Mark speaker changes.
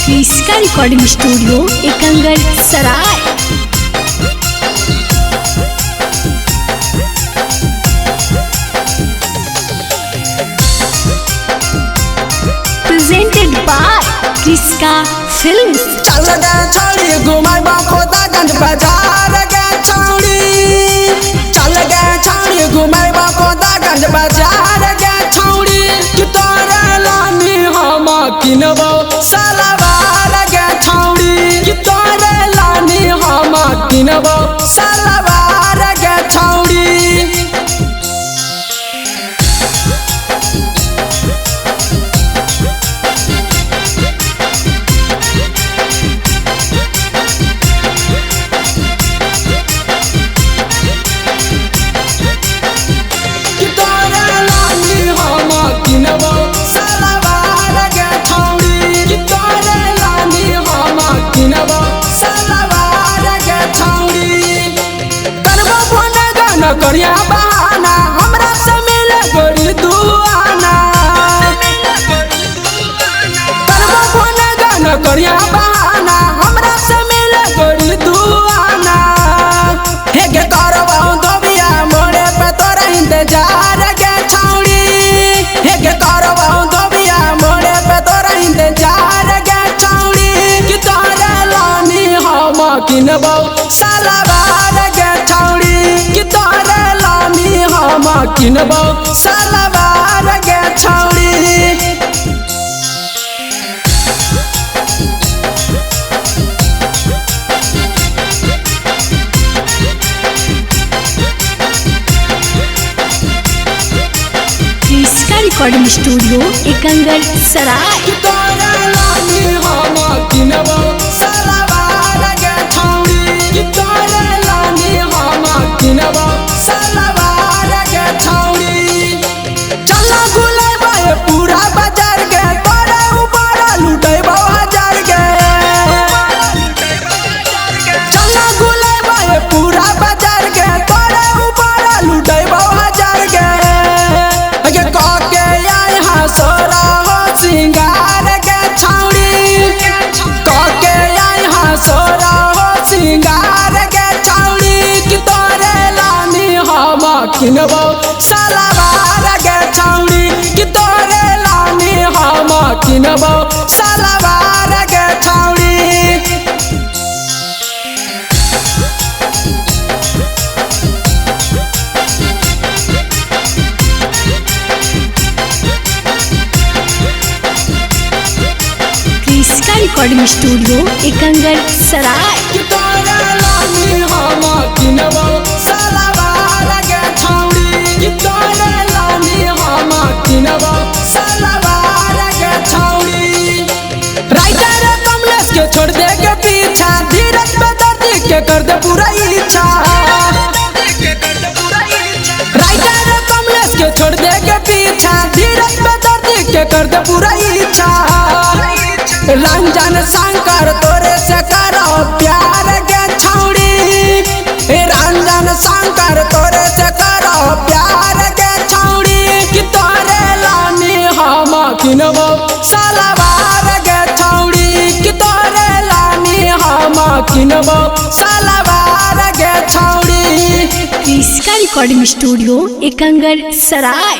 Speaker 1: क्रिस्का recording studio Ekangar Sarai. Presented by Kriska films.
Speaker 2: चल गे छौड़ी घुमाई खोदागंज बाजार गे छौड़ी, चल गे छौड़ी घुमाई खोदागंज बाजार गे छौड़ी, कि तोरे लानी हम किनबो सलवार गे छौड़ी, कि तोरे लानी हम किनबो सलवार गे छौड़ी। करिया बहाना हमरा से मिले गोरी दुआना, करबो फोन गाना करिया बहाना हमरा से मिले गोरी दुआना। हे गे करबो दोबिया मोड़े पे तोरा इंतजार गे छौड़ी, हे गे करबो दोबिया मोड़े पे तोरा इंतजार गे छौड़ी, कि तोरे लानी हम किनबो सलवार गे छौड़ी, कि तोरे लानी हम किनबो सलवार गे छौड़ी।
Speaker 1: क्रिस्का रिकॉर्डिंग स्टूडियो एकंगर सराय।
Speaker 2: कि तोरे लानी हम किनबो सलवार गे छौड़ी, कि तोरे लानी हम किनबो सलवार गे छौड़ी। चला गुलेबे पूरा बाजार गे तोरे ऊपर लुटेबो हजार गे, चला गुलेबे पूरा बाजार गे तोरे ऊपर लुटेबो हजार गे। गे कके आय हसोरा हो सिंगार गे छौड़ी, कके आय हसोरा हो सिंगार गे छौड़ी, कि तोरे लानी हम किनबो सलवार गे छौड़ी, कि तोरे लानी हम किनबो सलवार गे छौड़ी।
Speaker 1: क्रिस्का रिकॉर्डिंग स्टूडियो एकंगर सराय।
Speaker 2: कि तोरे लानी हम किनबो सलवार गे छौड़ी, कि तोरे लानी हम किनबो सलवार गे छौड़ी। राइटर कमलेश के छोड़ दे के पीछा, धीरज पे दर्दी के कर दे पूरा इच्छा, राइटर कमलेश के छोड़ दे के पीछा, धीरज पे दर्दी के कर दे पूरा इच्छा। रंजन शंकर तोरे से करो प्यार गे छौड़ी, रंजन शंकर तोरे से करो प्यार गे छौड़ी, कि तोरे लानी हम किनबो सलवार गे छौड़ी, कि तोरे लानी हम किनबो सलवार गे छौड़ी।
Speaker 1: क्रिस्का रिकॉर्डिंग स्टूडियो एकंगर सराय।